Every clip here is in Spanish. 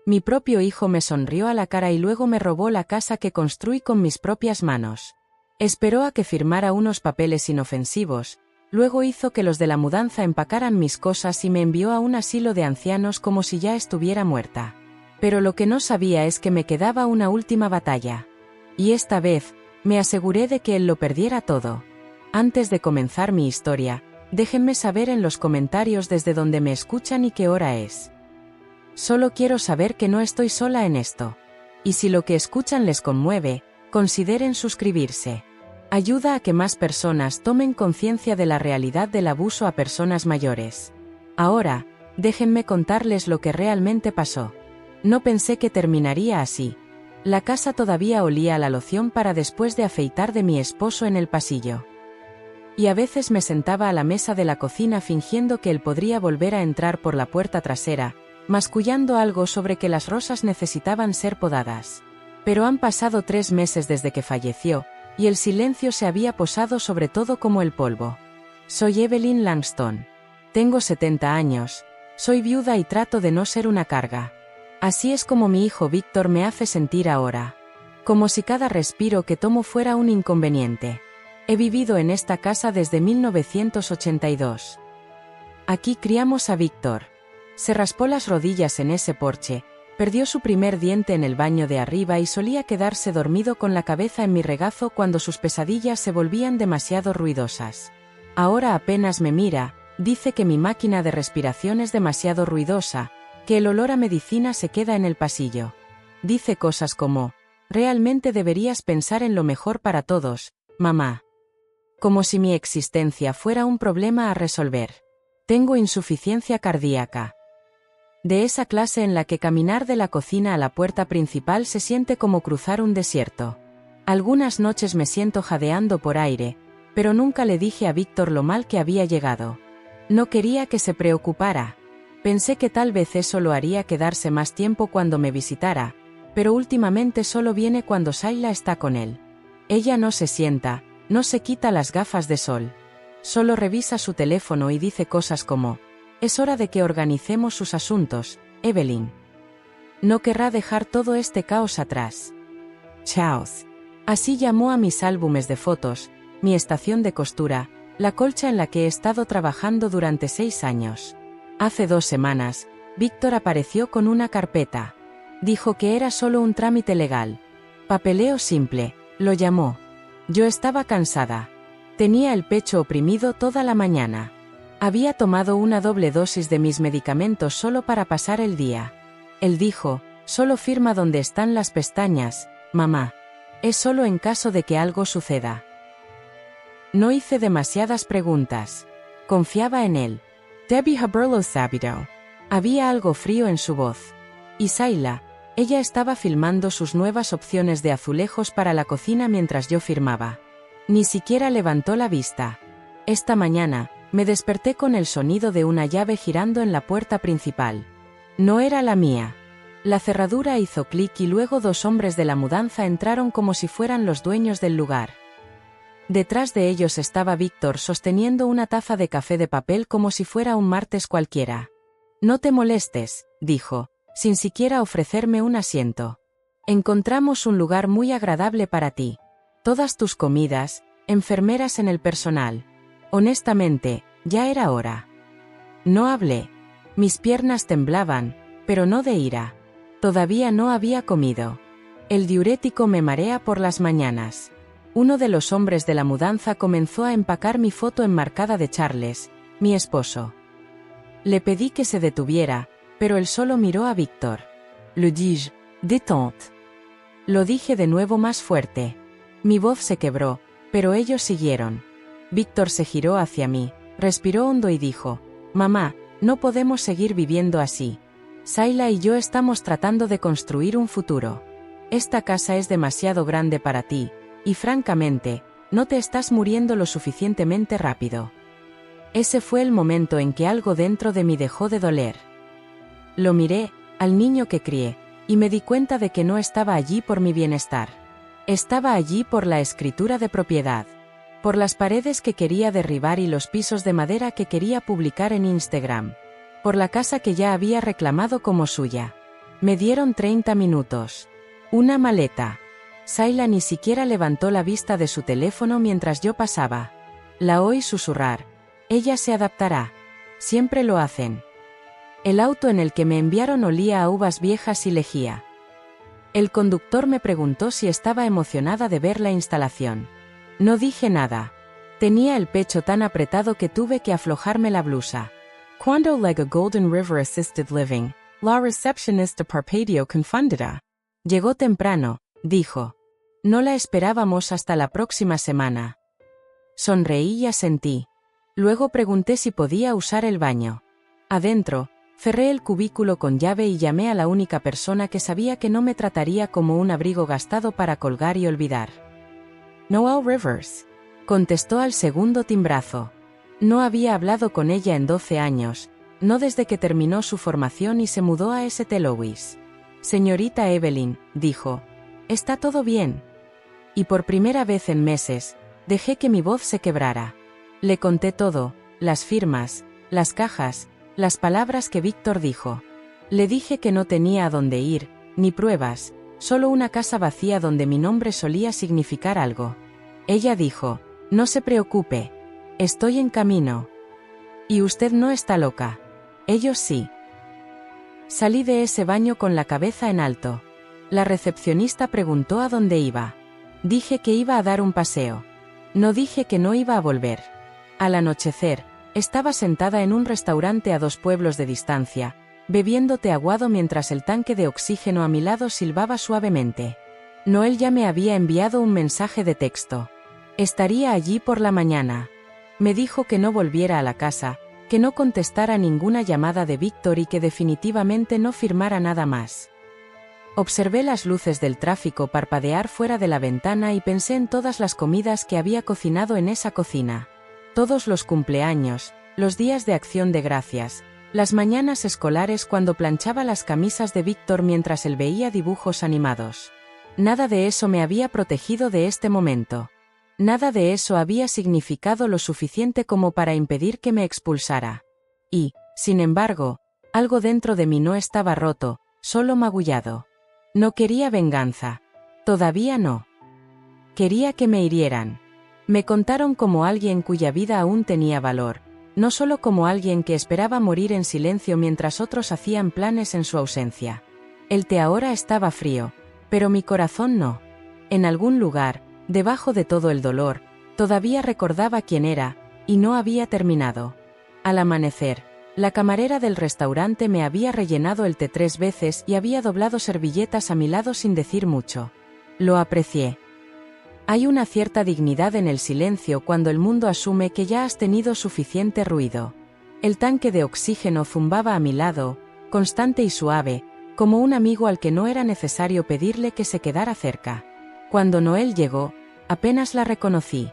Mi propio hijo me sonrió a la cara y luego me robó la casa que construí con mis propias manos. Esperó a que firmara unos papeles inofensivos, luego hizo que los de la mudanza empacaran mis cosas y me envió a un asilo de ancianos como si ya estuviera muerta. Pero lo que no sabía es que me quedaba una última batalla. Y esta vez, me aseguré de que él lo perdiera todo. Antes de comenzar mi historia, déjenme saber en los comentarios desde donde me escuchan y qué hora es. Solo quiero saber que no estoy sola en esto. Y si lo que escuchan les conmueve, consideren suscribirse. Ayuda a que más personas tomen conciencia de la realidad del abuso a personas mayores. Ahora, déjenme contarles lo que realmente pasó. No pensé que terminaría así. La casa todavía olía a la loción para después de afeitar de mi esposo en el pasillo. Y a veces me sentaba a la mesa de la cocina fingiendo que él podría volver a entrar por la puerta trasera, mascullando algo sobre que las rosas necesitaban ser podadas. Pero han pasado 3 meses desde que falleció, y el silencio se había posado sobre todo como el polvo. Soy Evelyn Langston. Tengo 70 años, soy viuda y trato de no ser una carga. Así es como mi hijo Víctor me hace sentir ahora. Como si cada respiro que tomo fuera un inconveniente. He vivido en esta casa desde 1982. Aquí criamos a Víctor. Se raspó las rodillas en ese porche, perdió su primer diente en el baño de arriba y solía quedarse dormido con la cabeza en mi regazo cuando sus pesadillas se volvían demasiado ruidosas. Ahora apenas me mira, dice que mi máquina de respiración es demasiado ruidosa, que el olor a medicina se queda en el pasillo. Dice cosas como, realmente deberías pensar en lo mejor para todos, mamá. Como si mi existencia fuera un problema a resolver. Tengo insuficiencia cardíaca. De esa clase en la que caminar de la cocina a la puerta principal se siente como cruzar un desierto. Algunas noches me siento jadeando por aire, pero nunca le dije a Víctor lo mal que había llegado. No quería que se preocupara. Pensé que tal vez eso lo haría quedarse más tiempo cuando me visitara, pero últimamente solo viene cuando Sayla está con él. Ella no se sienta, no se quita las gafas de sol. Solo revisa su teléfono y dice cosas como, es hora de que organicemos sus asuntos, Evelyn. No querrá dejar todo este caos atrás. Chaos. Así llamó a mis álbumes de fotos, mi estación de costura, la colcha en la que he estado trabajando durante 6 años. Hace 2 semanas, Víctor apareció con una carpeta. Dijo que era solo un trámite legal. Papeleo simple, lo llamó. Yo estaba cansada. Tenía el pecho oprimido toda la mañana. Había tomado una doble dosis de mis medicamentos solo para pasar el día. Él dijo, solo firma donde están las pestañas, mamá. Es solo en caso de que algo suceda. No hice demasiadas preguntas. Confiaba en él. Debbie haberlo sabido. Había algo frío en su voz. Y Sayla, ella estaba filmando sus nuevas opciones de azulejos para la cocina mientras yo firmaba. Ni siquiera levantó la vista. Esta mañana, me desperté con el sonido de una llave girando en la puerta principal. No era la mía. La cerradura hizo clic y luego 2 hombres de la mudanza entraron como si fueran los dueños del lugar. Detrás de ellos estaba Víctor sosteniendo una taza de café de papel como si fuera un martes cualquiera. No te molestes, dijo, sin siquiera ofrecerme un asiento. Encontramos un lugar muy agradable para ti. Todas tus comidas, enfermeras en el personal. Honestamente, ya era hora. No hablé. Mis piernas temblaban, pero no de ira. Todavía no había comido. El diurético me marea por las mañanas. Uno de los hombres de la mudanza comenzó a empacar mi foto enmarcada de Charles, mi esposo. Le pedí que se detuviera, pero él solo miró a Víctor. Le dis, détente. Lo dije de nuevo más fuerte. Mi voz se quebró, pero ellos siguieron. Víctor se giró hacia mí, respiró hondo y dijo, mamá, no podemos seguir viviendo así. Sayla y yo estamos tratando de construir un futuro. Esta casa es demasiado grande para ti, y francamente, no te estás muriendo lo suficientemente rápido. Ese fue el momento en que algo dentro de mí dejó de doler. Lo miré, al niño que crié, y me di cuenta de que no estaba allí por mi bienestar. Estaba allí por la escritura de propiedad. Por las paredes que quería derribar y los pisos de madera que quería publicar en Instagram. Por la casa que ya había reclamado como suya. Me dieron 30 minutos. Una maleta. Sayla ni siquiera levantó la vista de su teléfono mientras yo pasaba. La oí susurrar. Ella se adaptará. Siempre lo hacen. El auto en el que me enviaron olía a uvas viejas y lejía. El conductor me preguntó si estaba emocionada de ver la instalación. No dije nada. Tenía el pecho tan apretado que tuve que aflojarme la blusa. Cuando llega Golden River Assisted Living, la recepcionista parpadeó confundida. Llegó temprano, dijo. No la esperábamos hasta la próxima semana. Sonreí y asentí. Luego pregunté si podía usar el baño. Adentro, cerré el cubículo con llave y llamé a la única persona que sabía que no me trataría como un abrigo gastado para colgar y olvidar. Noel Rivers, contestó al segundo timbrazo. No había hablado con ella en 12 años, no desde que terminó su formación y se mudó a St. Louis. Señorita Evelyn, dijo, ¿está todo bien? Y por primera vez en meses, dejé que mi voz se quebrara. Le conté todo, las firmas, las cajas, las palabras que Víctor dijo. Le dije que no tenía a dónde ir, ni pruebas, solo una casa vacía donde mi nombre solía significar algo. Ella dijo, no se preocupe. Estoy en camino. Y usted no está loca. Ellos sí. Salí de ese baño con la cabeza en alto. La recepcionista preguntó a dónde iba. Dije que iba a dar un paseo. No dije que no iba a volver. Al anochecer, estaba sentada en un restaurante a 2 pueblos de distancia, bebiendo té aguado mientras el tanque de oxígeno a mi lado silbaba suavemente. Noel ya me había enviado un mensaje de texto. Estaría allí por la mañana. Me dijo que no volviera a la casa, que no contestara ninguna llamada de Víctor y que definitivamente no firmara nada más. Observé las luces del tráfico parpadear fuera de la ventana y pensé en todas las comidas que había cocinado en esa cocina. Todos los cumpleaños, los días de Acción de Gracias, las mañanas escolares cuando planchaba las camisas de Víctor mientras él veía dibujos animados. Nada de eso me había protegido de este momento. Nada de eso había significado lo suficiente como para impedir que me expulsara. Y, sin embargo, algo dentro de mí no estaba roto, solo magullado. No quería venganza. Todavía no. Quería que me hirieran. Me contaron como alguien cuya vida aún tenía valor, no solo como alguien que esperaba morir en silencio mientras otros hacían planes en su ausencia. El té ahora estaba frío, pero mi corazón no. En algún lugar, debajo de todo el dolor, todavía recordaba quién era, y no había terminado. Al amanecer, la camarera del restaurante me había rellenado el té 3 veces y había doblado servilletas a mi lado sin decir mucho. Lo aprecié. Hay una cierta dignidad en el silencio cuando el mundo asume que ya has tenido suficiente ruido. El tanque de oxígeno zumbaba a mi lado, constante y suave, como un amigo al que no era necesario pedirle que se quedara cerca. Cuando Noel llegó, apenas la reconocí.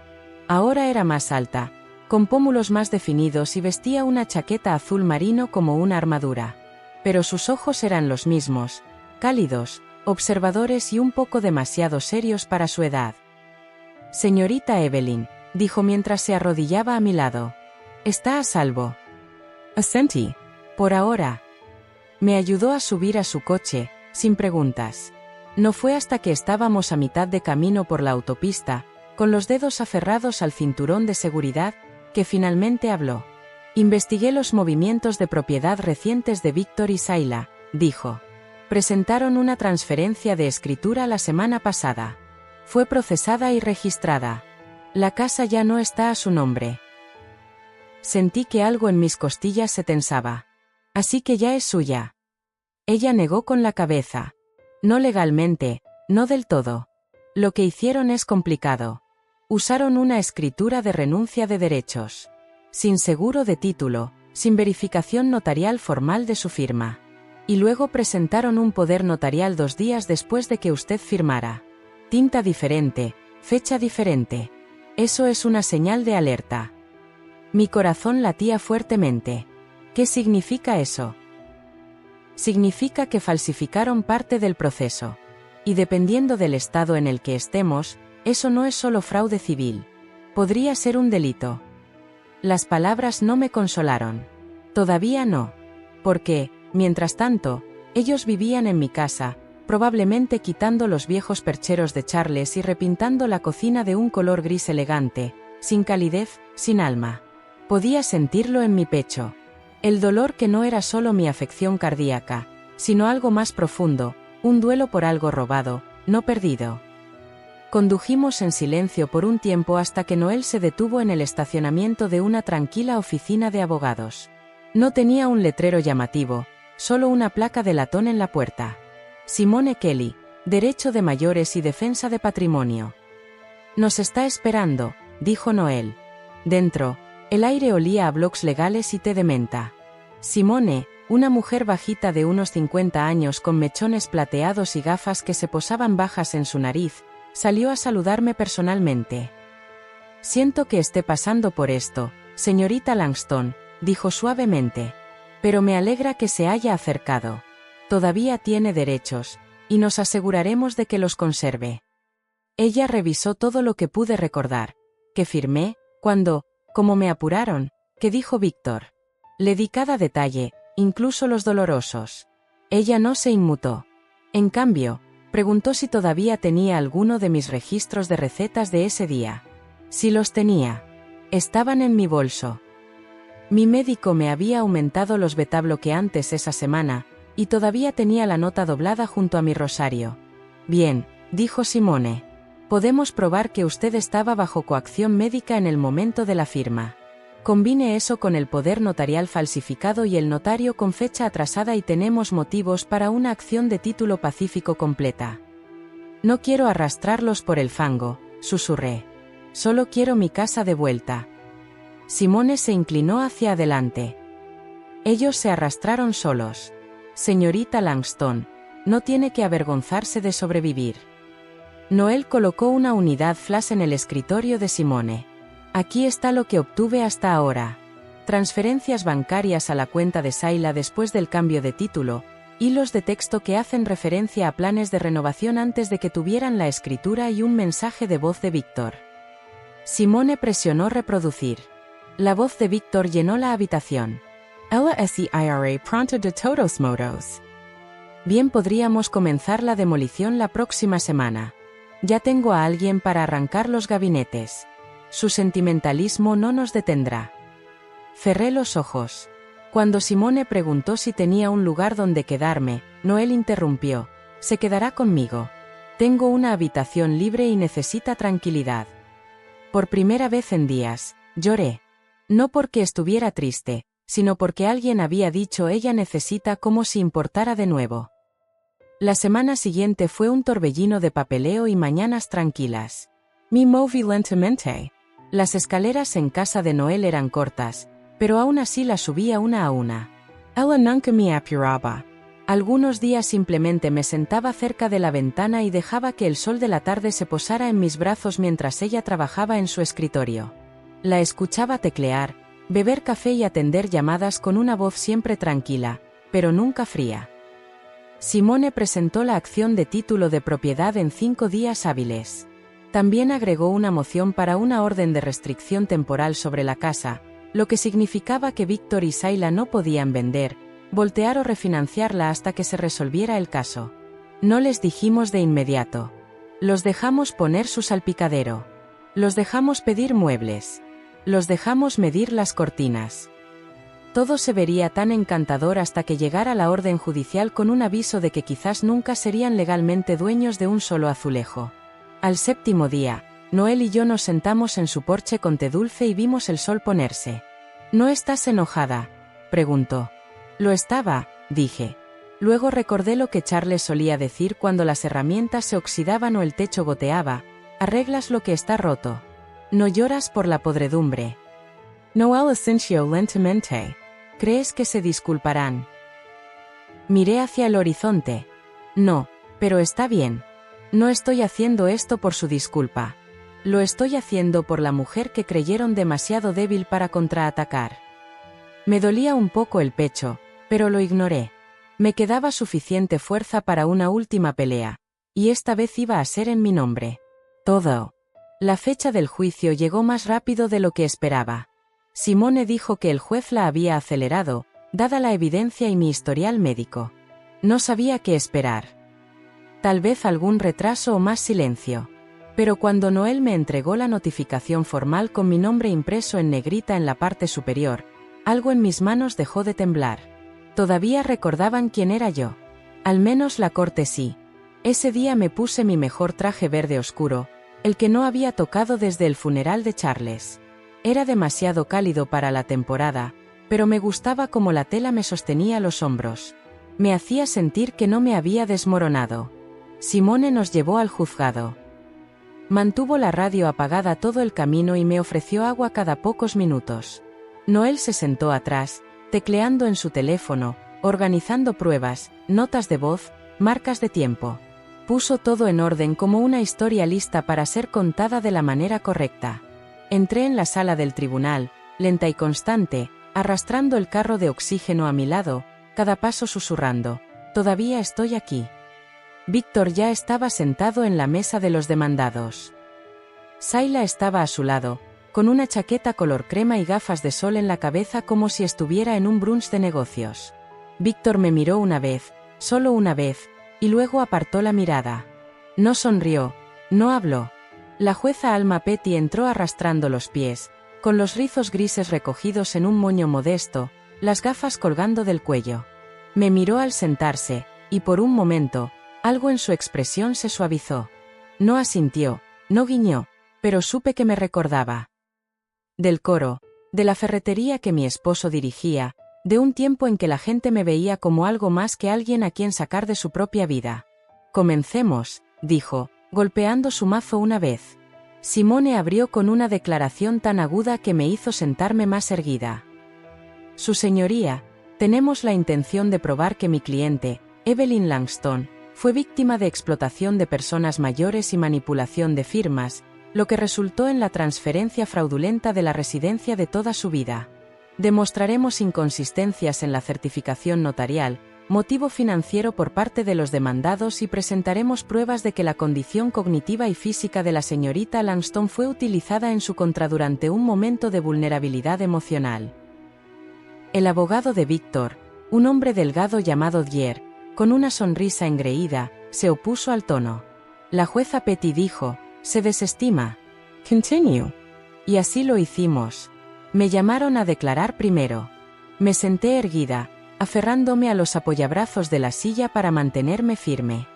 Ahora era más alta, con pómulos más definidos y vestía una chaqueta azul marino como una armadura. Pero sus ojos eran los mismos, cálidos, observadores y un poco demasiado serios para su edad. Señorita Evelyn, dijo mientras se arrodillaba a mi lado. Está a salvo. Asentí. Por ahora. Me ayudó a subir a su coche, sin preguntas. No fue hasta que estábamos a mitad de camino por la autopista, con los dedos aferrados al cinturón de seguridad, que finalmente habló. Investigué los movimientos de propiedad recientes de Víctor y Sayla, dijo. Presentaron una transferencia de escritura la semana pasada. Fue procesada y registrada. La casa ya no está a su nombre. Sentí que algo en mis costillas se tensaba. Así que ya es suya. Ella negó con la cabeza. No legalmente, no del todo. Lo que hicieron es complicado. Usaron una escritura de renuncia de derechos. Sin seguro de título, sin verificación notarial formal de su firma. Y luego presentaron un poder notarial 2 días después de que usted firmara. Tinta diferente, fecha diferente. Eso es una señal de alerta. Mi corazón latía fuertemente. ¿Qué significa eso? Significa que falsificaron parte del proceso. Y dependiendo del estado en el que estemos, eso no es solo fraude civil. Podría ser un delito. Las palabras no me consolaron. Todavía no. Porque, mientras tanto, Ellos vivían en mi casa, probablemente quitando los viejos percheros de Charles y repintando la cocina de un color gris elegante, sin calidez, sin alma. Podía sentirlo en mi pecho. El dolor que no era solo mi afección cardíaca, sino algo más profundo, un duelo por algo robado, no perdido. Condujimos en silencio por un tiempo hasta que Noel se detuvo en el estacionamiento de una tranquila oficina de abogados. No tenía un letrero llamativo, solo una placa de latón en la puerta. Simone Kelly, Derecho de Mayores y Defensa de Patrimonio. Nos está esperando, dijo Noel. Dentro, el aire olía a blocs legales y té de menta. Simone, una mujer bajita de unos 50 años con mechones plateados y gafas que se posaban bajas en su nariz, salió a saludarme personalmente. Siento que esté pasando por esto, señorita Langston, dijo suavemente. Pero me alegra que se haya acercado. Todavía tiene derechos, y nos aseguraremos de que los conserve. Ella revisó todo lo que pude recordar, que firmé, cuando, como me apuraron, que dijo Víctor. Le di cada detalle, incluso los dolorosos. Ella no se inmutó. En cambio, preguntó si todavía tenía alguno de mis registros de recetas de ese día. Si los tenía. Estaban en mi bolso. Mi médico me había aumentado los beta-bloqueantes esa semana, y todavía tenía la nota doblada junto a mi rosario. Bien, dijo Simone. Podemos probar que usted estaba bajo coacción médica en el momento de la firma. Combine eso con el poder notarial falsificado y el notario con fecha atrasada y tenemos motivos para una acción de título pacífico completa. No quiero arrastrarlos por el fango, susurré. Solo quiero mi casa de vuelta. Simone se inclinó hacia adelante. Ellos se arrastraron solos. Señorita Langston, no tiene que avergonzarse de sobrevivir. Noel colocó una unidad flash en el escritorio de Simone. Aquí está lo que obtuve hasta ahora. Transferencias bancarias a la cuenta de Sayla después del cambio de título, hilos de texto que hacen referencia a planes de renovación antes de que tuvieran la escritura y un mensaje de voz de Víctor. Simone presionó reproducir. La voz de Víctor llenó la habitación. LSEIRA pronto de todos modos. Bien, podríamos comenzar la demolición la próxima semana. Ya tengo a alguien para arrancar los gabinetes. Su sentimentalismo no nos detendrá. Cerré los ojos. Cuando Simone preguntó si tenía un lugar donde quedarme, Noel interrumpió. Se quedará conmigo. Tengo una habitación libre y necesita tranquilidad. Por primera vez en días, lloré. No porque estuviera triste, sino porque alguien había dicho ella necesita, como si importara de nuevo. La semana siguiente fue un torbellino de papeleo y mañanas tranquilas. Me moví lentamente. Las escaleras en casa de Noel eran cortas, pero aún así las subía una a una. Ella nunca me apuraba. Algunos días simplemente me sentaba cerca de la ventana y dejaba que el sol de la tarde se posara en mis brazos mientras ella trabajaba en su escritorio. La escuchaba teclear, beber café y atender llamadas con una voz siempre tranquila, pero nunca fría. Simone presentó la acción de título de propiedad en 5 días hábiles. También agregó una moción para una orden de restricción temporal sobre la casa, lo que significaba que Víctor y Sayla no podían vender, voltear o refinanciarla hasta que se resolviera el caso. No les dijimos de inmediato. Los dejamos poner su salpicadero. Los dejamos pedir muebles. Los dejamos medir las cortinas. Todo se vería tan encantador hasta que llegara la orden judicial con un aviso de que quizás nunca serían legalmente dueños de un solo azulejo. Al 7º día, Noel y yo nos sentamos en su porche con té dulce y vimos el sol ponerse. ¿No estás enojada?, preguntó. Lo estaba, dije. Luego recordé lo que Charles solía decir cuando las herramientas se oxidaban o el techo goteaba: arreglas lo que está roto. No lloras por la podredumbre. Noel asintió lentamente. ¿Crees que se disculparán? Miré hacia el horizonte. No, pero está bien. No estoy haciendo esto por su disculpa. Lo estoy haciendo por la mujer que creyeron demasiado débil para contraatacar. Me dolía un poco el pecho, pero lo ignoré. Me quedaba suficiente fuerza para una última pelea, y esta vez iba a ser en mi nombre. Todo. La fecha del juicio llegó más rápido de lo que esperaba. Simone dijo que el juez la había acelerado, dada la evidencia y mi historial médico. No sabía qué esperar. Tal vez algún retraso o más silencio. Pero cuando Noel me entregó la notificación formal con mi nombre impreso en negrita en la parte superior, algo en mis manos dejó de temblar. Todavía recordaban quién era yo. Al menos la corte sí. Ese día me puse mi mejor traje verde oscuro, el que no había tocado desde el funeral de Charles. Era demasiado cálido para la temporada, pero me gustaba como la tela me sostenía los hombros. Me hacía sentir que no me había desmoronado. Simone nos llevó al juzgado. Mantuvo la radio apagada todo el camino y me ofreció agua cada pocos minutos. Noel se sentó atrás, tecleando en su teléfono, organizando pruebas, notas de voz, marcas de tiempo. Puso todo en orden como una historia lista para ser contada de la manera correcta. Entré en la sala del tribunal, lenta y constante, arrastrando el carro de oxígeno a mi lado, cada paso susurrando: «Todavía estoy aquí». Víctor ya estaba sentado en la mesa de los demandados. Sayla estaba a su lado, con una chaqueta color crema y gafas de sol en la cabeza como si estuviera en un brunch de negocios. Víctor me miró una vez, solo una vez, y luego apartó la mirada. No sonrió, no habló. La jueza Alma Petty entró arrastrando los pies, con los rizos grises recogidos en un moño modesto, las gafas colgando del cuello. Me miró al sentarse, y por un momento, algo en su expresión se suavizó. No asintió, no guiñó, pero supe que me recordaba. Del coro, de la ferretería que mi esposo dirigía, de un tiempo en que la gente me veía como algo más que alguien a quien sacar de su propia vida. «Comencemos», dijo, golpeando su mazo una vez. Simone abrió con una declaración tan aguda que me hizo sentarme más erguida. «Su señoría, tenemos la intención de probar que mi cliente, Evelyn Langston, fue víctima de explotación de personas mayores y manipulación de firmas, lo que resultó en la transferencia fraudulenta de la residencia de toda su vida. Demostraremos inconsistencias en la certificación notarial, motivo financiero por parte de los demandados y presentaremos pruebas de que la condición cognitiva y física de la señorita Langston fue utilizada en su contra durante un momento de vulnerabilidad emocional». El abogado de Víctor, un hombre delgado llamado Dier, con una sonrisa engreída, se opuso al tono. La jueza Petty dijo: «Se desestima». «Continue». Y así lo hicimos. Me llamaron a declarar primero. Me senté erguida, aferrándome a los apoyabrazos de la silla para mantenerme firme.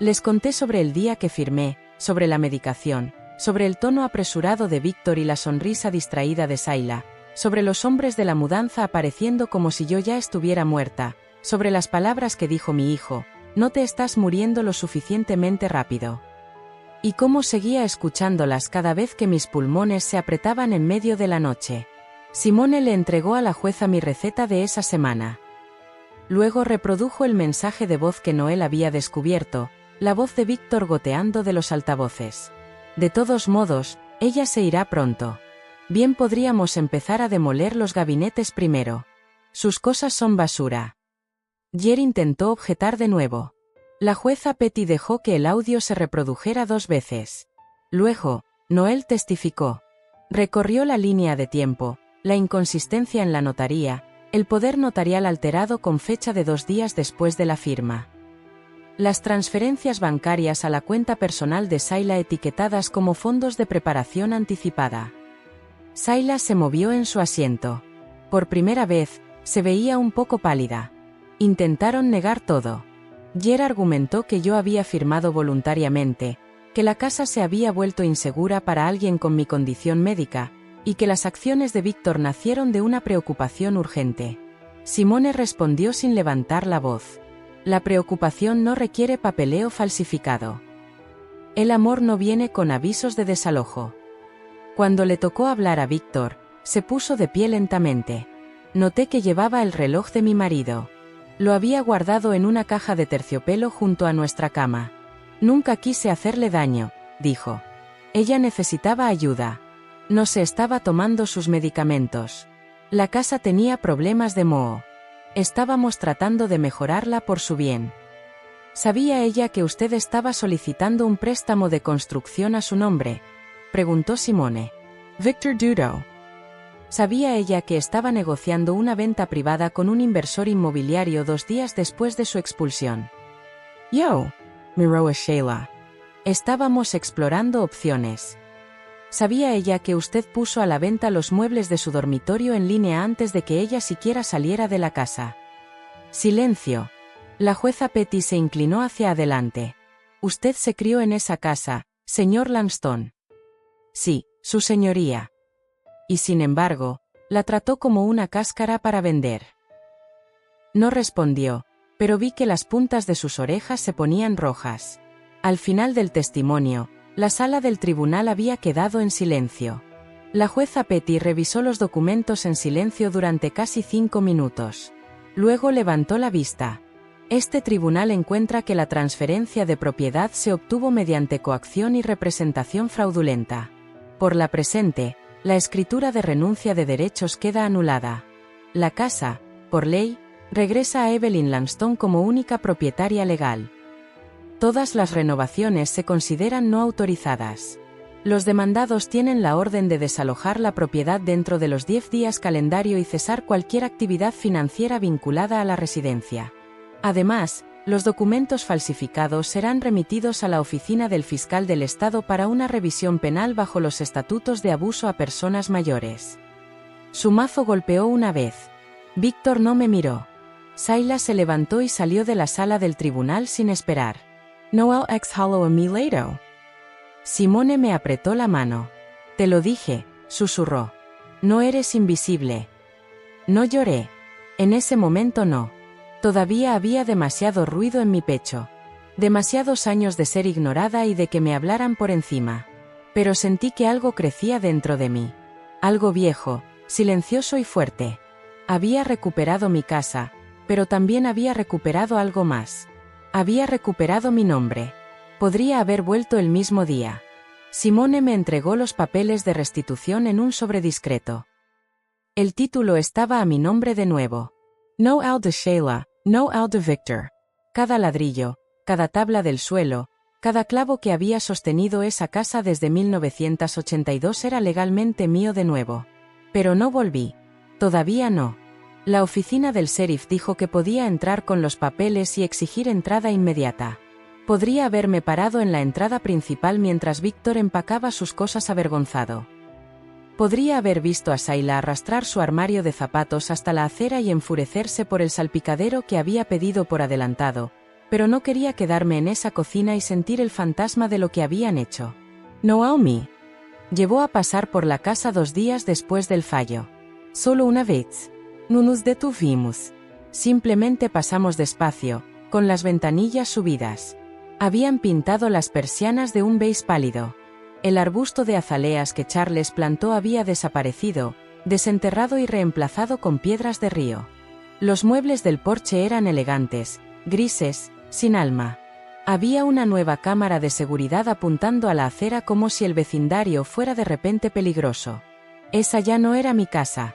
Les conté sobre el día que firmé, sobre la medicación, sobre el tono apresurado de Víctor y la sonrisa distraída de Sayla, sobre los hombres de la mudanza apareciendo como si yo ya estuviera muerta, sobre las palabras que dijo mi hijo: «No te estás muriendo lo suficientemente rápido». Y cómo seguía escuchándolas cada vez que mis pulmones se apretaban en medio de la noche. Simone le entregó a la jueza mi receta de esa semana. Luego reprodujo el mensaje de voz que Noel había descubierto, la voz de Víctor goteando de los altavoces. «De todos modos, ella se irá pronto. Bien podríamos empezar a demoler los gabinetes primero. Sus cosas son basura». Jer intentó objetar de nuevo. La jueza Petty dejó que el audio se reprodujera 2 veces. Luego, Noel testificó. Recorrió la línea de tiempo, la inconsistencia en la notaría, el poder notarial alterado con fecha de 2 días después de la firma. Las transferencias bancarias a la cuenta personal de Sayla etiquetadas como fondos de preparación anticipada. Sayla se movió en su asiento. Por primera vez, se veía un poco pálida. Intentaron negar todo. Jer argumentó que yo había firmado voluntariamente, que la casa se había vuelto insegura para alguien con mi condición médica, y que las acciones de Víctor nacieron de una preocupación urgente. Simone respondió sin levantar la voz. La preocupación no requiere papeleo falsificado. El amor no viene con avisos de desalojo. Cuando le tocó hablar a Víctor, se puso de pie lentamente. Noté que llevaba el reloj de mi marido. Lo había guardado en una caja de terciopelo junto a nuestra cama. «Nunca quise hacerle daño», dijo. «Ella necesitaba ayuda. No se estaba tomando sus medicamentos. La casa tenía problemas de moho. Estábamos tratando de mejorarla por su bien». «¿Sabía ella que usted estaba solicitando un préstamo de construcción a su nombre?», preguntó Simone. «Victor dudó. Sabía ella que estaba negociando una venta privada con un inversor inmobiliario 2 días después de su expulsión. Yo, miró a Sheila. Estábamos explorando opciones. Sabía ella que usted puso a la venta los muebles de su dormitorio en línea antes de que ella siquiera saliera de la casa. Silencio. La jueza Petty se inclinó hacia adelante. Usted se crió en esa casa, señor Lanston. Sí, su señoría. Y sin embargo, la trató como una cáscara para vender. No respondió, pero vi que las puntas de sus orejas se ponían rojas. Al final del testimonio, la sala del tribunal había quedado en silencio. La jueza Petty revisó los documentos en silencio durante casi 5 minutos. Luego levantó la vista. Este tribunal encuentra que la transferencia de propiedad se obtuvo mediante coacción y representación fraudulenta. Por la presente, la escritura de renuncia de derechos queda anulada. La casa, por ley, regresa a Evelyn Lanston como única propietaria legal. Todas las renovaciones se consideran no autorizadas. Los demandados tienen la orden de desalojar la propiedad dentro de los 10 días calendario y cesar cualquier actividad financiera vinculada a la residencia. Además, los documentos falsificados serán remitidos a la oficina del fiscal del Estado para una revisión penal bajo los estatutos de abuso a personas mayores. Su mazo golpeó una vez. Víctor no me miró. Sayla se levantó y salió de la sala del tribunal sin esperar. Noel exhaló a mi lado. Simone me apretó la mano. Te lo dije, susurró. No eres invisible. No lloré. En ese momento no. Todavía había demasiado ruido en mi pecho. Demasiados años de ser ignorada y de que me hablaran por encima. Pero sentí que algo crecía dentro de mí. Algo viejo, silencioso y fuerte. Había recuperado mi casa, pero también había recuperado algo más. Había recuperado mi nombre. Podría haber vuelto el mismo día. Simone me entregó los papeles de restitución en un sobre discreto. El título estaba a mi nombre de nuevo. Noel de Sheila, Noel de Victor. Cada ladrillo, cada tabla del suelo, cada clavo que había sostenido esa casa desde 1982 era legalmente mío de nuevo. Pero no volví. Todavía no. La oficina del sheriff dijo que podía entrar con los papeles y exigir entrada inmediata. Podría haberme parado en la entrada principal mientras Víctor empacaba sus cosas avergonzado. Podría haber visto a Sayla arrastrar su armario de zapatos hasta la acera y enfurecerse por el salpicadero que había pedido por adelantado, pero no quería quedarme en esa cocina y sentir el fantasma de lo que habían hecho. Naomi llevó a pasar por la casa 2 días después del fallo. Solo una vez. No nos detuvimos. Simplemente pasamos despacio, con las ventanillas subidas. Habían pintado las persianas de un beige pálido. El arbusto de azaleas que Charles plantó había desaparecido, desenterrado y reemplazado con piedras de río. Los muebles del porche eran elegantes, grises, sin alma. Había una nueva cámara de seguridad apuntando a la acera como si el vecindario fuera de repente peligroso. Esa ya no era mi casa.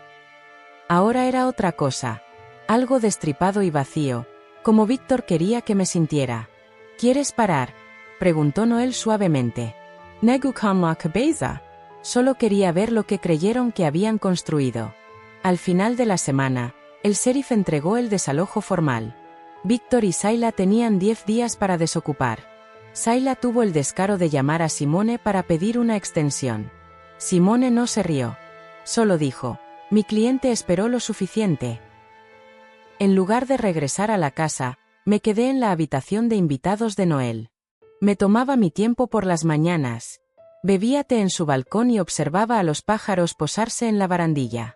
Ahora era otra cosa. Algo destripado y vacío, como Víctor quería que me sintiera. ¿Quieres parar?, preguntó Noel suavemente. Negu con la cabeza. Solo quería ver lo que creyeron que habían construido. Al final de la semana, el sheriff entregó el desalojo formal. Víctor y Sayla tenían 10 días para desocupar. Sayla tuvo el descaro de llamar a Simone para pedir una extensión. Simone no se rió. Solo dijo: mi cliente esperó lo suficiente. En lugar de regresar a la casa, me quedé en la habitación de invitados de Noel. Me tomaba mi tiempo por las mañanas. Bebía té en su balcón y observaba a los pájaros posarse en la barandilla.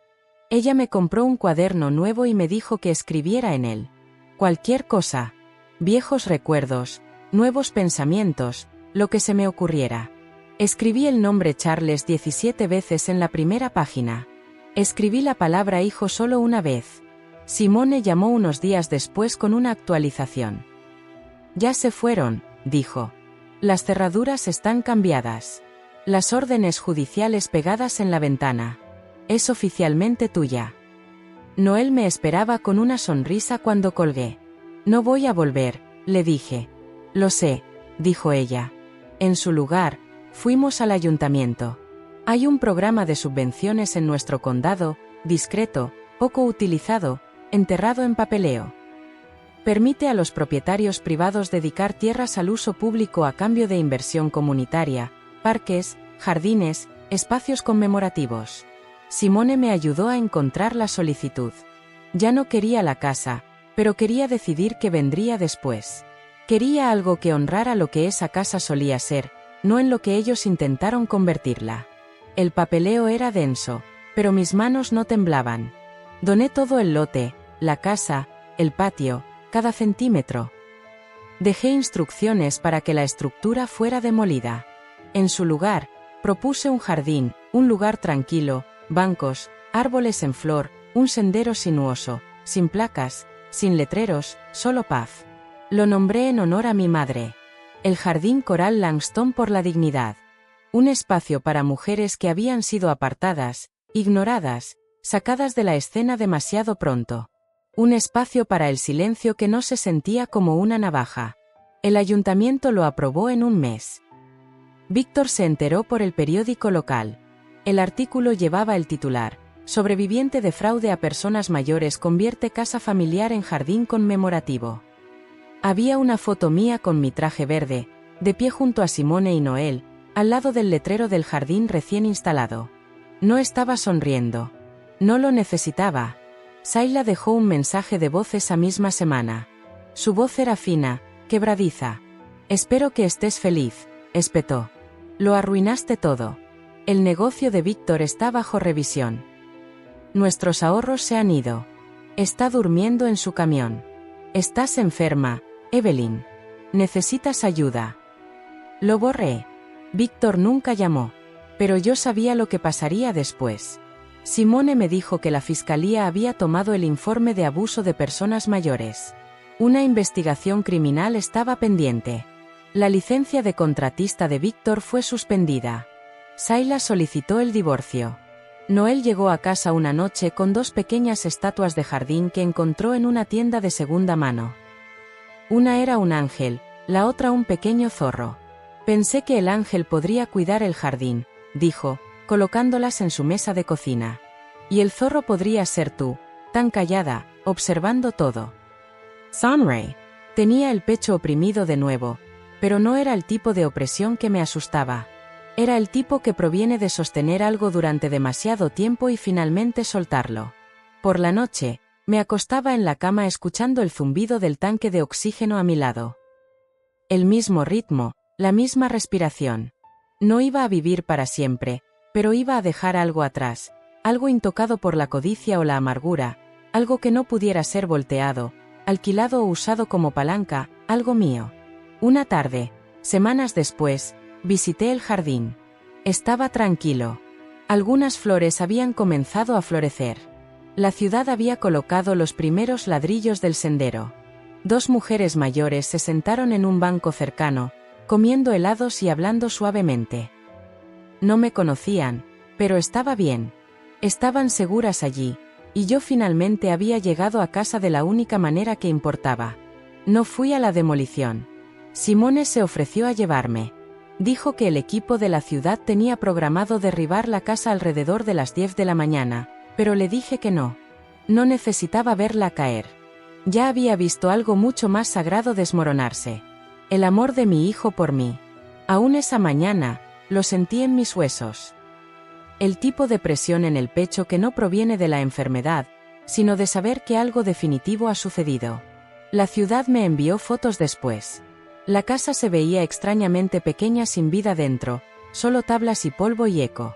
Ella me compró un cuaderno nuevo y me dijo que escribiera en él. Cualquier cosa. Viejos recuerdos, nuevos pensamientos, lo que se me ocurriera. Escribí el nombre Charles 17 veces en la primera página. Escribí la palabra hijo solo una vez. Simone llamó unos días después con una actualización. Ya se fueron, dijo. Las cerraduras están cambiadas. Las órdenes judiciales pegadas en la ventana. Es oficialmente tuya. Noel me esperaba con una sonrisa cuando colgué. No voy a volver, le dije. Lo sé, dijo ella. En su lugar, fuimos al ayuntamiento. Hay un programa de subvenciones en nuestro condado, discreto, poco utilizado, enterrado en papeleo. Permite a los propietarios privados dedicar tierras al uso público a cambio de inversión comunitaria, parques, jardines, espacios conmemorativos. Simone me ayudó a encontrar la solicitud. Ya no quería la casa, pero quería decidir qué vendría después. Quería algo que honrara lo que esa casa solía ser, no en lo que ellos intentaron convertirla. El papeleo era denso, pero mis manos no temblaban. Doné todo el lote, la casa, el patio, cada centímetro. Dejé instrucciones para que la estructura fuera demolida. En su lugar, propuse un jardín, un lugar tranquilo, bancos, árboles en flor, un sendero sinuoso, sin placas, sin letreros, solo paz. Lo nombré en honor a mi madre. El Jardín Coral Langston por la dignidad. Un espacio para mujeres que habían sido apartadas, ignoradas, sacadas de la escena demasiado pronto. Un espacio para el silencio que no se sentía como una navaja. El ayuntamiento lo aprobó en un mes. Víctor se enteró por el periódico local. El artículo llevaba el titular: Sobreviviente de fraude a personas mayores convierte casa familiar en jardín conmemorativo. Había una foto mía con mi traje verde, de pie junto a Simone y Noel, al lado del letrero del jardín recién instalado. No estaba sonriendo. No lo necesitaba. Sayla dejó un mensaje de voz esa misma semana. Su voz era fina, quebradiza. Espero que estés feliz, espetó. Lo arruinaste todo. El negocio de Víctor está bajo revisión. Nuestros ahorros se han ido. Está durmiendo en su camión. Estás enferma, Evelyn. Necesitas ayuda. Lo borré. Víctor nunca llamó. Pero yo sabía lo que pasaría después. Simone me dijo que la fiscalía había tomado el informe de abuso de personas mayores. Una investigación criminal estaba pendiente. La licencia de contratista de Víctor fue suspendida. Sayla solicitó el divorcio. Noel llegó a casa una noche con 2 pequeñas estatuas de jardín que encontró en una tienda de segunda mano. Una era un ángel, la otra un pequeño zorro. Pensé que el ángel podría cuidar el jardín, dijo, colocándolas en su mesa de cocina. Y el zorro podría ser tú, tan callada, observando todo. Sunray. Tenía el pecho oprimido de nuevo, pero no era el tipo de opresión que me asustaba. Era el tipo que proviene de sostener algo durante demasiado tiempo y finalmente soltarlo. Por la noche, me acostaba en la cama escuchando el zumbido del tanque de oxígeno a mi lado. El mismo ritmo, la misma respiración. No iba a vivir para siempre, pero iba a dejar algo atrás, algo intocado por la codicia o la amargura, algo que no pudiera ser volteado, alquilado o usado como palanca, algo mío. Una tarde, semanas después, visité el jardín. Estaba tranquilo. Algunas flores habían comenzado a florecer. La ciudad había colocado los primeros ladrillos del sendero. 2 mujeres mayores se sentaron en un banco cercano, comiendo helados y hablando suavemente. No me conocían, pero estaba bien. Estaban seguras allí, y yo finalmente había llegado a casa de la única manera que importaba. No fui a la demolición. Simone se ofreció a llevarme. Dijo que el equipo de la ciudad tenía programado derribar la casa alrededor de las 10 de la mañana, pero le dije que no. No necesitaba verla caer. Ya había visto algo mucho más sagrado desmoronarse. El amor de mi hijo por mí. Aún esa mañana, lo sentí en mis huesos. El tipo de presión en el pecho que no proviene de la enfermedad, sino de saber que algo definitivo ha sucedido. La ciudad me envió fotos después. La casa se veía extrañamente pequeña sin vida dentro, solo tablas y polvo y eco.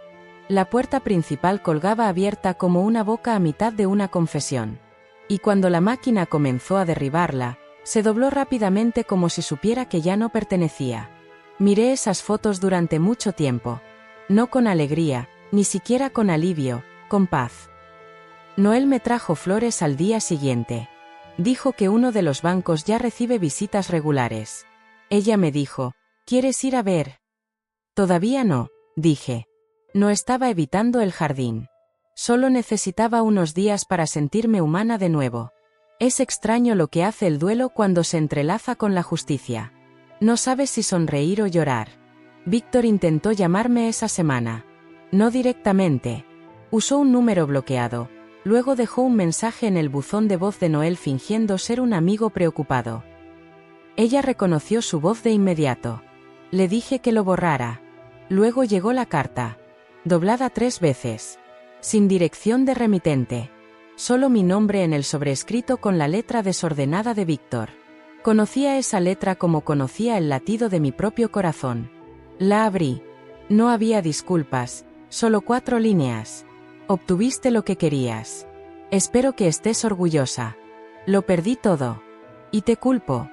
La puerta principal colgaba abierta como una boca a mitad de una confesión. Y cuando la máquina comenzó a derribarla, se dobló rápidamente como si supiera que ya no pertenecía. Miré esas fotos durante mucho tiempo. No con alegría, ni siquiera con alivio, con paz. Noel me trajo flores al día siguiente. Dijo que uno de los bancos ya recibe visitas regulares. Ella me dijo, ¿quieres ir a ver? Todavía no, dije. No estaba evitando el jardín. Solo necesitaba unos días para sentirme humana de nuevo. Es extraño lo que hace el duelo cuando se entrelaza con la justicia. No sabes si sonreír o llorar. Víctor intentó llamarme esa semana. No directamente. Usó un número bloqueado. Luego dejó un mensaje en el buzón de voz de Noel fingiendo ser un amigo preocupado. Ella reconoció su voz de inmediato. Le dije que lo borrara. Luego llegó la carta. Doblada 3 veces. Sin dirección de remitente. Solo mi nombre en el sobrescrito con la letra desordenada de Víctor. Conocía esa letra como conocía el latido de mi propio corazón. La abrí. No había disculpas, solo 4 líneas. Obtuviste lo que querías. Espero que estés orgullosa. Lo perdí todo. Y te culpo.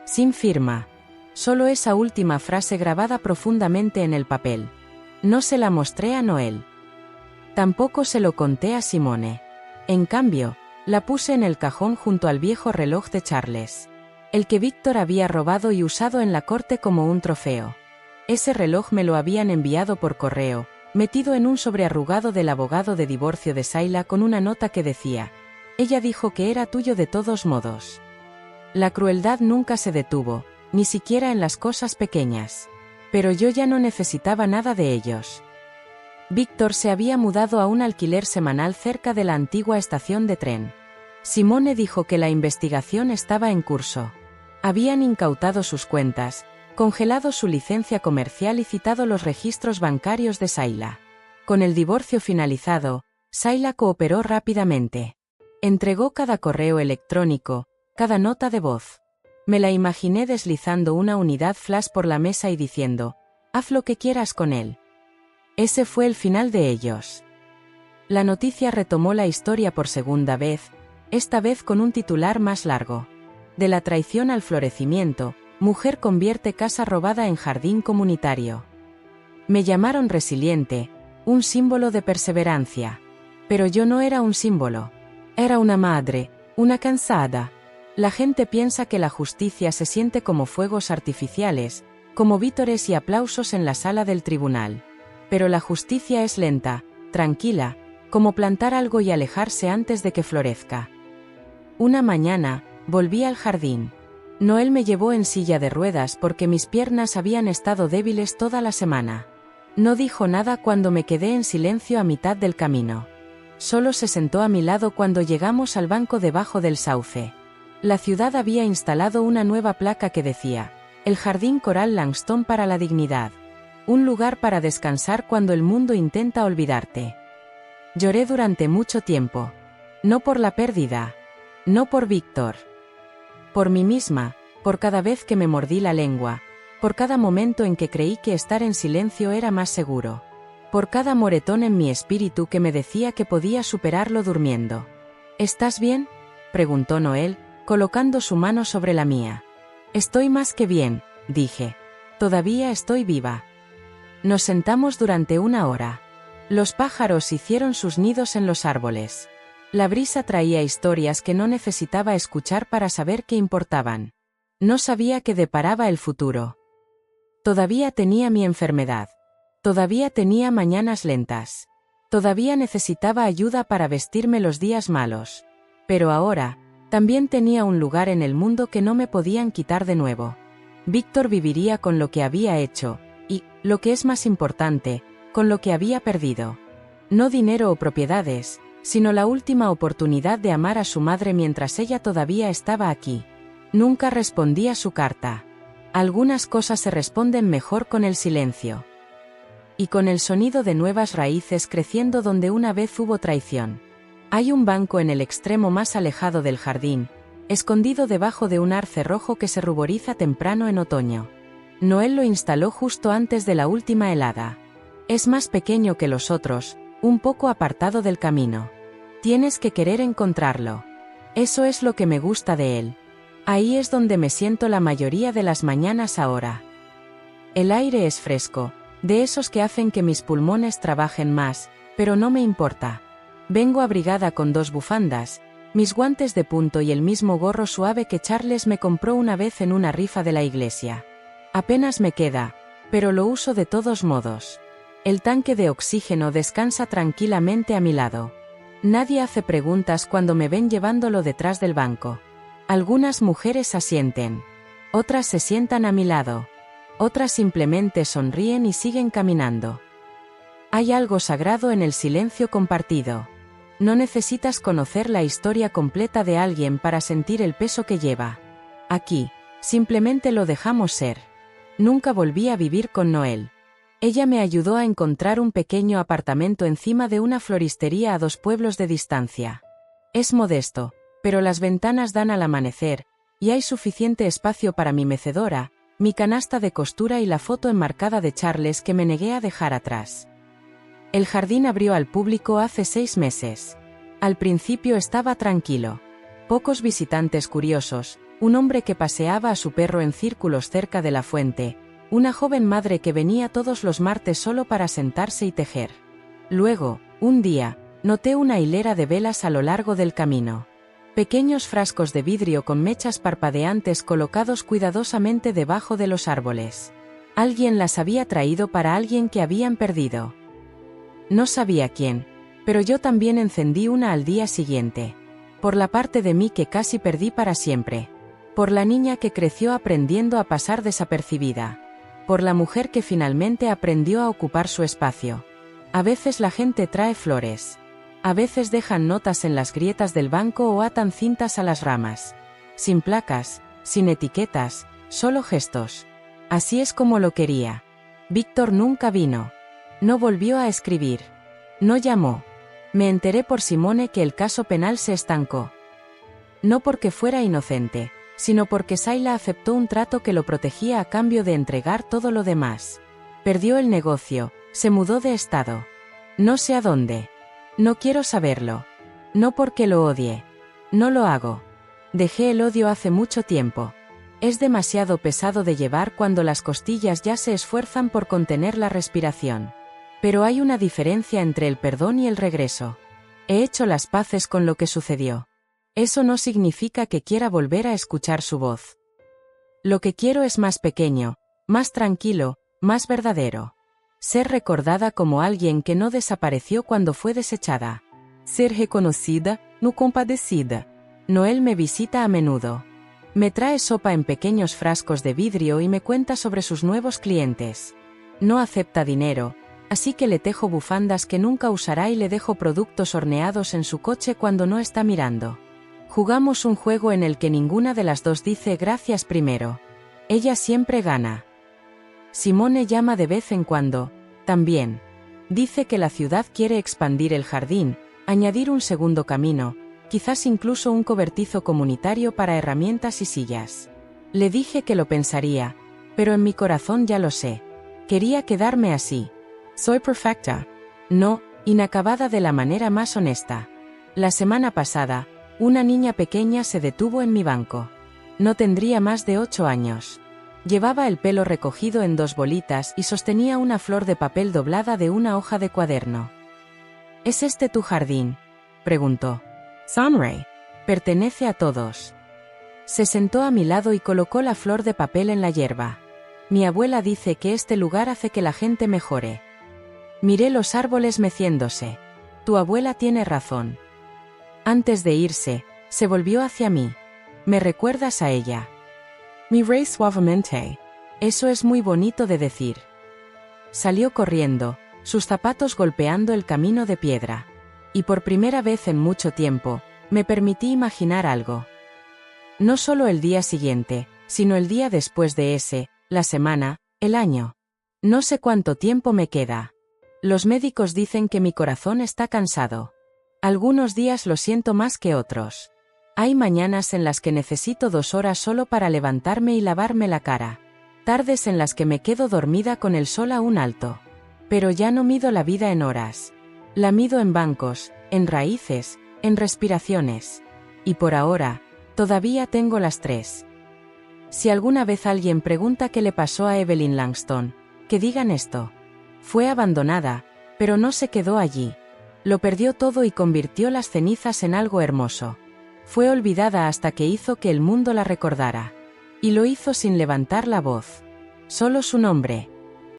Sin firma. Solo esa última frase grabada profundamente en el papel. No se la mostré a Noel. Tampoco se lo conté a Simone. En cambio, la puse en el cajón junto al viejo reloj de Charles. El que Víctor había robado y usado en la corte como un trofeo. Ese reloj me lo habían enviado por correo, metido en un sobre arrugado del abogado de divorcio de Sayla con una nota que decía: ella dijo que era tuyo de todos modos. La crueldad nunca se detuvo, ni siquiera en las cosas pequeñas. Pero yo ya no necesitaba nada de ellos. Víctor se había mudado a un alquiler semanal cerca de la antigua estación de tren. Simone dijo que la investigación estaba en curso. Habían incautado sus cuentas, congelado su licencia comercial y citado los registros bancarios de Sayla. Con el divorcio finalizado, Sayla cooperó rápidamente. Entregó cada correo electrónico, cada nota de voz. Me la imaginé deslizando una unidad flash por la mesa y diciendo: haz lo que quieras con él. Ese fue el final de ellos. La noticia retomó la historia por segunda vez, esta vez con un titular más largo. De la traición al florecimiento, mujer convierte casa robada en jardín comunitario. Me llamaron resiliente, un símbolo de perseverancia. Pero yo no era un símbolo. Era una madre, una cansada. La gente piensa que la justicia se siente como fuegos artificiales, como vítores y aplausos en la sala del tribunal. Pero la justicia es lenta, tranquila, como plantar algo y alejarse antes de que florezca. Una mañana, volví al jardín. Noel me llevó en silla de ruedas porque mis piernas habían estado débiles toda la semana. No dijo nada cuando me quedé en silencio a mitad del camino. Solo se sentó a mi lado cuando llegamos al banco debajo del sauce. La ciudad había instalado una nueva placa que decía: el Jardín Coral Langston para la dignidad. Un lugar para descansar cuando el mundo intenta olvidarte. Lloré durante mucho tiempo. No por la pérdida. No por Víctor. Por mí misma, por cada vez que me mordí la lengua, por cada momento en que creí que estar en silencio era más seguro. Por cada moretón en mi espíritu que me decía que podía superarlo durmiendo. ¿Estás bien?, preguntó Noel, colocando su mano sobre la mía. Estoy más que bien, dije. Todavía estoy viva. Nos sentamos durante 1 hora. Los pájaros hicieron sus nidos en los árboles. La brisa traía historias que no necesitaba escuchar para saber qué importaban. No sabía qué deparaba el futuro. Todavía tenía mi enfermedad. Todavía tenía mañanas lentas. Todavía necesitaba ayuda para vestirme los días malos. Pero ahora, también tenía un lugar en el mundo que no me podían quitar de nuevo. Víctor viviría con lo que había hecho, y, lo que es más importante, con lo que había perdido. No dinero o propiedades, sino la última oportunidad de amar a su madre mientras ella todavía estaba aquí. Nunca respondí a su carta. Algunas cosas se responden mejor con el silencio. Y con el sonido de nuevas raíces creciendo donde una vez hubo traición. Hay un banco en el extremo más alejado del jardín, escondido debajo de un arce rojo que se ruboriza temprano en otoño. Noel lo instaló justo antes de la última helada. Es más pequeño que los otros, un poco apartado del camino. Tienes que querer encontrarlo. Eso es lo que me gusta de él. Ahí es donde me siento la mayoría de las mañanas ahora. El aire es fresco, de esos que hacen que mis pulmones trabajen más, pero no me importa. Vengo abrigada con 2 bufandas, mis guantes de punto y el mismo gorro suave que Charles me compró una vez en una rifa de la iglesia. Apenas me queda, pero lo uso de todos modos. El tanque de oxígeno descansa tranquilamente a mi lado. Nadie hace preguntas cuando me ven llevándolo detrás del banco. Algunas mujeres asienten. Otras se sientan a mi lado. Otras simplemente sonríen y siguen caminando. Hay algo sagrado en el silencio compartido. No necesitas conocer la historia completa de alguien para sentir el peso que lleva. Aquí, simplemente lo dejamos ser. Nunca volví a vivir con Noel. Ella me ayudó a encontrar un pequeño apartamento encima de una floristería a 2 pueblos de distancia. Es modesto, pero las ventanas dan al amanecer, y hay suficiente espacio para mi mecedora, mi canasta de costura y la foto enmarcada de Charles que me negué a dejar atrás. El jardín abrió al público hace 6 meses. Al principio estaba tranquilo. Pocos visitantes curiosos, un hombre que paseaba a su perro en círculos cerca de la fuente, una joven madre que venía todos los martes solo para sentarse y tejer. Luego, un día, noté una hilera de velas a lo largo del camino. Pequeños frascos de vidrio con mechas parpadeantes colocados cuidadosamente debajo de los árboles. Alguien las había traído para alguien que habían perdido. No sabía quién, pero yo también encendí una al día siguiente. Por la parte de mí que casi perdí para siempre. Por la niña que creció aprendiendo a pasar desapercibida. Por la mujer que finalmente aprendió a ocupar su espacio. A veces la gente trae flores. A veces dejan notas en las grietas del banco o atan cintas a las ramas. Sin placas, sin etiquetas, solo gestos. Así es como lo quería. Víctor nunca vino. No volvió a escribir. No llamó. Me enteré por Simone que el caso penal se estancó. No porque fuera inocente, sino porque Sayla aceptó un trato que lo protegía a cambio de entregar todo lo demás. Perdió el negocio, se mudó de estado. No sé a dónde. No quiero saberlo. No porque lo odie. No lo hago. Dejé el odio hace mucho tiempo. Es demasiado pesado de llevar cuando las costillas ya se esfuerzan por contener la respiración. Pero hay una diferencia entre el perdón y el regreso. He hecho las paces con lo que sucedió. Eso no significa que quiera volver a escuchar su voz. Lo que quiero es más pequeño, más tranquilo, más verdadero. Ser recordada como alguien que no desapareció cuando fue desechada. Ser reconocida, no compadecida. Noel me visita a menudo. Me trae sopa en pequeños frascos de vidrio y me cuenta sobre sus nuevos clientes. No acepta dinero, así que le tejo bufandas que nunca usará y le dejo productos horneados en su coche cuando no está mirando. Jugamos un juego en el que ninguna de las dos dice gracias primero. Ella siempre gana. Simone llama de vez en cuando, también. Dice que la ciudad quiere expandir el jardín, añadir un segundo camino, quizás incluso un cobertizo comunitario para herramientas y sillas. Le dije que lo pensaría, pero en mi corazón ya lo sé. Quería quedarme así. Soy perfecta. No, inacabada de la manera más honesta. La semana pasada, una niña pequeña se detuvo en mi banco. No tendría más de 8 años. Llevaba el pelo recogido en 2 bolitas y sostenía una flor de papel doblada de una hoja de cuaderno. ¿Es este tu jardín?, preguntó. Sunray. Pertenece a todos. Se sentó a mi lado y colocó la flor de papel en la hierba. Mi abuela dice que este lugar hace que la gente mejore. Miré los árboles meciéndose. Tu abuela tiene razón. Antes de irse, se volvió hacia mí. ¿Me recuerdas a ella? Miré suavemente. Eso es muy bonito de decir. Salió corriendo, sus zapatos golpeando el camino de piedra. Y por primera vez en mucho tiempo, me permití imaginar algo. No solo el día siguiente, sino el día después de ese, la semana, el año. No sé cuánto tiempo me queda. Los médicos dicen que mi corazón está cansado. Algunos días lo siento más que otros. Hay mañanas en las que necesito 2 horas solo para levantarme y lavarme la cara. Tardes en las que me quedo dormida con el sol aún alto. Pero ya no mido la vida en horas. La mido en bancos, en raíces, en respiraciones. Y por ahora, todavía tengo las 3. Si alguna vez alguien pregunta qué le pasó a Evelyn Langston, que digan esto. Fue abandonada, pero no se quedó allí. Lo perdió todo y convirtió las cenizas en algo hermoso. Fue olvidada hasta que hizo que el mundo la recordara. Y lo hizo sin levantar la voz. Solo su nombre.